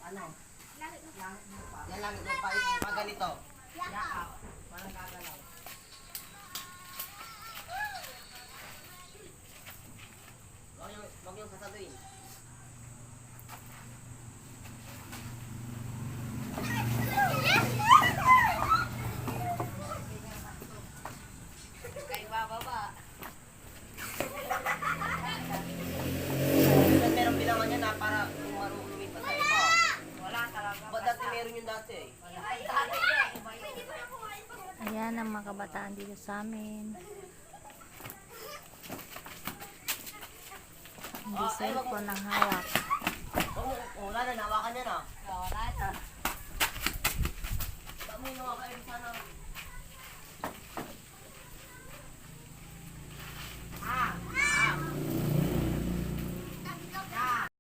Ano? Langit lupa. Yan lang ito pa ganito. Yakap. Walang gagalaw. Wag yung sasaluin. Kay bababa. Merong bilangan niya na para kung marunong lumipat sa iba. Wala talaga. Ba't dati meron yung dati eh? Ay, dati yan. Iba yun. Ayan ang mga kabataan dito sa amin. Hindi cellphone ang hawak. Wala na, nawakan niya na. Wala na. Ba't mo yung nakakain sana? Ah!